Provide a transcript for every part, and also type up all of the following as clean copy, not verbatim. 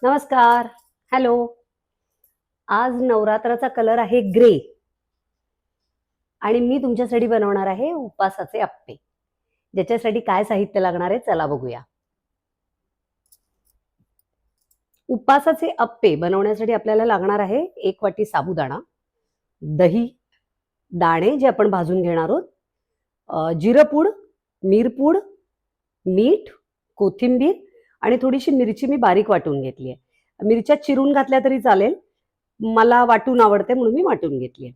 नमस्कार. हॅलो. आज नवरात्राचा कलर आहे ग्रे आणि मी तुमच्यासाठी बनवणार आहे उपासाचे अप्पे. ज्याच्यासाठी काय साहित्य लागणार आहे चला बघूया. उपासाचे अप्पे बनवण्यासाठी आपल्याला लागणार आहे 1 वाटी साबुदाणा, दही, दाणे जे आपण भाजून घेणार आहोत, जिरपूड, मिरपूड, मीठ, कोथिंबीर आणि थोडीशी मिरची मी बारीक वाटून घेतली आहे. मिरच्या चिरून घातल्या तरी चालेल. मला वाटून आवडते म्हणून मी वाटून घेतली आहे.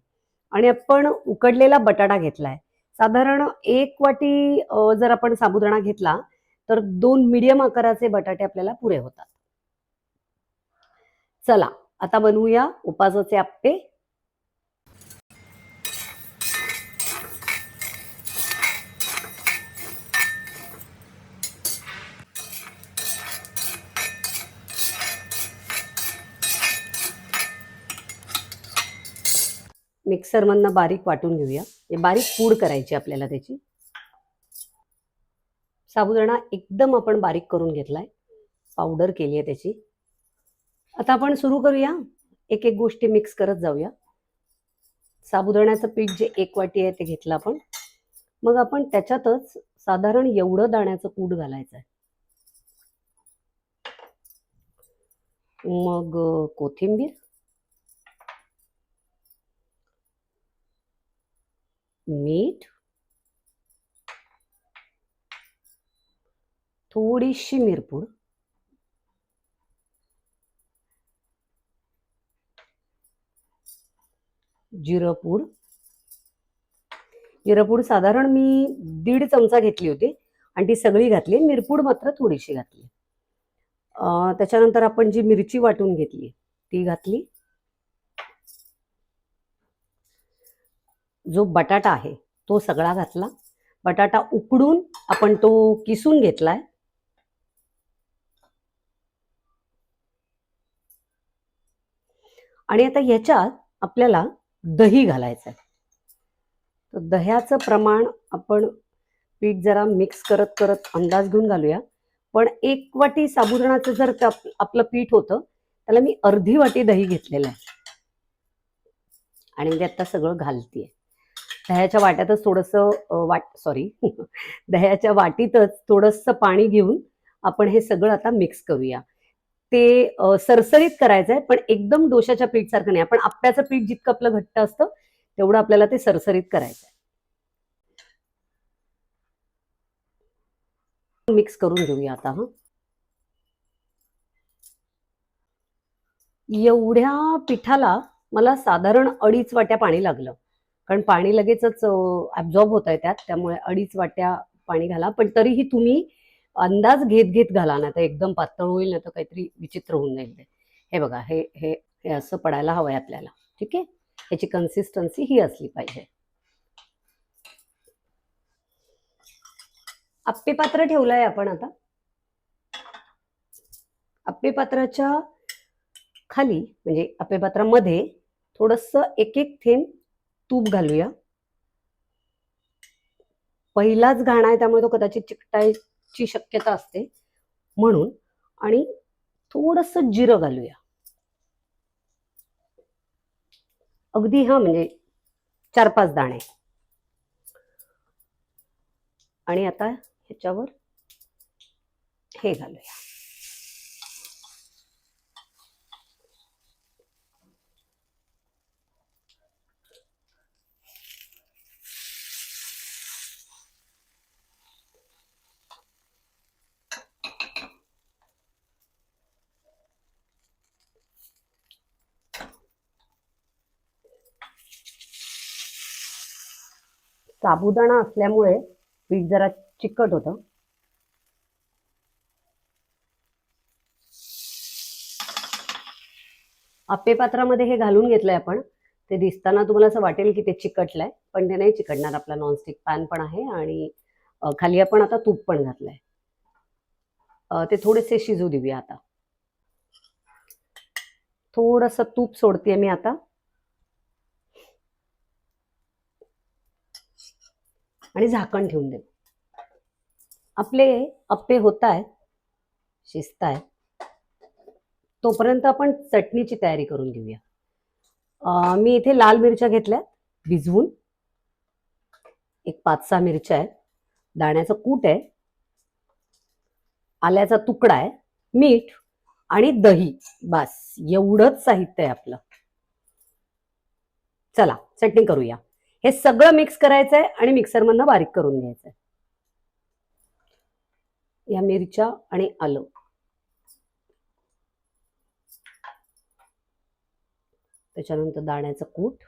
आणि आपण उकडलेला बटाटा घेतलाय. साधारण 1 वाटी जर आपण साबुदाणा घेतला तर 2 मीडियम आकाराचे बटाटे आपल्याला पुरे होतात. चला आता बनवूया उपासाचे अप्पे. मिक्सरमधनं बारीक वाटून घेऊया. हे बारीक पूड करायची आपल्याला त्याची. साबुदाणा एकदम आपण बारीक करून घेतलाय, पावडर केली आहे त्याची. आता आपण सुरू करूया. एक एक गोष्टी मिक्स करत जाऊया. साबुदाण्याचं पीठ जे 1 वाटी आहे ते घेतलं आपण. मग आपण त्याच्यातच साधारण एवढं दाण्याचं कूट घालायचं आहे. मग कोथिंबीर, मीठ, थोडीशी मिरपूड, जिरपूड. जिरपूड साधारण मी 1.5 चमचा घेतली होती आणि ती सगळी घातली. मिरपूड मात्र थोडीशी घातली. त्याच्यानंतर आपण जी मिरची वाटून घेतली ती घातली. जो बटाटा आहे तो सगळा घातला. बटाटा उकडून आपण तो किसून घेतलाय. आणि आता ह्याच्यात आपल्याला दही घालायचं आहे. तर दह्याचं प्रमाण आपण पीठ जरा मिक्स करत करत अंदाज घेऊन घालूया. पण 1 वाटी साबुदाण्याचं जर आपलं पीठ होतं त्याला मी अर्धी वाटी दही घेतलेलं आहे आणि ते आता सगळं घालतीये. दह्याच्या वाट्यातच थोडंसं दह्याच्या वाटीतच थोडंसं पाणी घेऊन आपण हे सगळं आता मिक्स करूया. ते सरसरीत करायचं आहे, पण एकदम डोशाच्या पीठसारखं नाही. आपण आप्याचं पीठ जितकं आपलं घट्ट असतं तेवढं आपल्याला ते सरसरीत करायचं आहे. मिक्स करून घेऊया आता. एवढ्या पिठाला मला साधारण 2.5 वाट्या पाणी लागलं. कारण पाणी लगेचच ॲब्झॉर्ब होत आहे त्यात, त्यामुळे 2.5 वाट्या पाणी घाला. पण तरीही तुम्ही अंदाज घेत घेत घाला, नाही तर एकदम पातळ होईल, नाही तर काहीतरी विचित्र होऊन जाईल ते. हे बघा, हे हे हे असं पडायला हवंय आपल्याला. ठीक आहे, याची कन्सिस्टन्सी ही असली पाहिजे. आप्पे पात्र ठेवलंय आपण आता. आप्पे पात्राच्या खाली म्हणजे आप्पे पात्रामध्ये थोडंसं एक एक थेंब तूप घालूया. पहिलाच घाणा आहे त्यामुळे तो कदाचित चिकटायची शक्यता असते म्हणून. आणि थोडंसं जिरं घालूया. अगदी म्हणजे 4-5 दाणे. आणि आता ह्याच्यावर हे घालूया. साबुदाणा असल्यामुळे पीठ जरा चिकट होतं. आप्पे पात्रामध्ये हे घालून घेतलंय आपण. ते दिसताना तुम्हाला असं वाटेल की ते चिकटलंय, पण ते नाही चिकटणार. आपला नॉनस्टिक पॅन पण आहे आणि खाली आपण आता तूप पण घातलंय. ते थोडेसे शिजू देऊया आता. थोडंसं तूप सोडते मी आता. आणि झाकण ठेवून दे. आपले अप्पे होत आहेत, शिजत आहेत. तोपर्यंत आपण चटणीची तयारी करून घेऊया. मी इथे लाल मिरच्या घेतल्या भिजवून, एक 5-6 मिरच्या आहेत, दाण्याचं कूट आहे, आल्याचा तुकडा आहे, मीठ आणि दही. बस एवढंच साहित्य आहे आपलं. चला चटणी करूया. हे सगळं मिक्स करायचं आहे आणि मिक्सरमधनं बारीक करून घ्यायचं आहे. या मिरच्या आणि आलं, त्याच्यानंतर दाण्याचं कूट,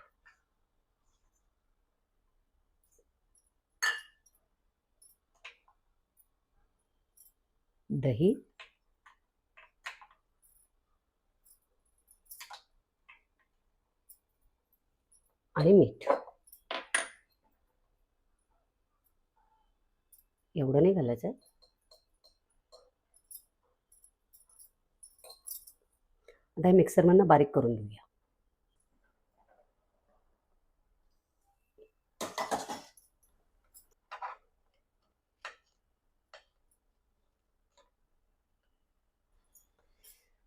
दही, आणि मीठ. एवढं नाही घालायचं. आता हे मिक्सरमधनं बारीक करून घेऊया.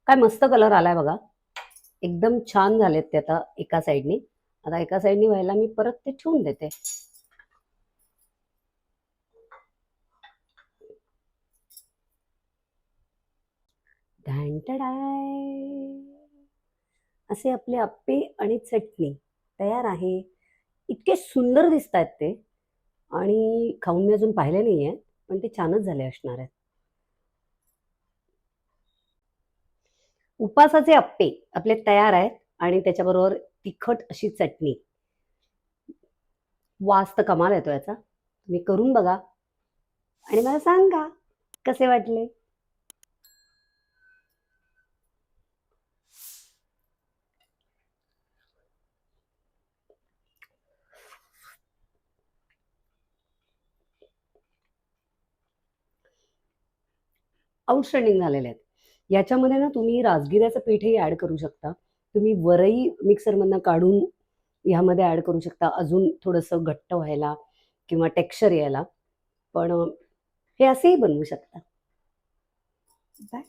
काय मस्त कलर आलाय बघा, एकदम छान झालेत ते. आता एका साईडनी व्हायला मी परत ते ठेवून देते. असे आपले अप्पे आणि चटणी तयार आहे. इतके सुंदर दिसत आहेत ते, आणि खाऊन मी अजून पाहिले नाही आहे, पण ते छानच झाले असणार आहेत. उपासाचे अप्पे आपले तयार आहेत आणि त्याच्याबरोबर तिखट अशी चटणी. वास तर कमाल येतो याचा. तुम्ही करून बघा आणि मला सांगा कसे वाटले. आउटस्टँडिंग झालेले आहेत. याच्यामध्ये ना तुम्ही राजगिऱ्याचं पीठही ॲड करू शकता. तुम्ही वरई मिक्सरमधनं काढून ह्यामध्ये ॲड करू शकता, अजून थोडंसं घट्ट व्हायला किंवा टेक्स्चर यायला. पण हे असेही बनवू शकता. बाय.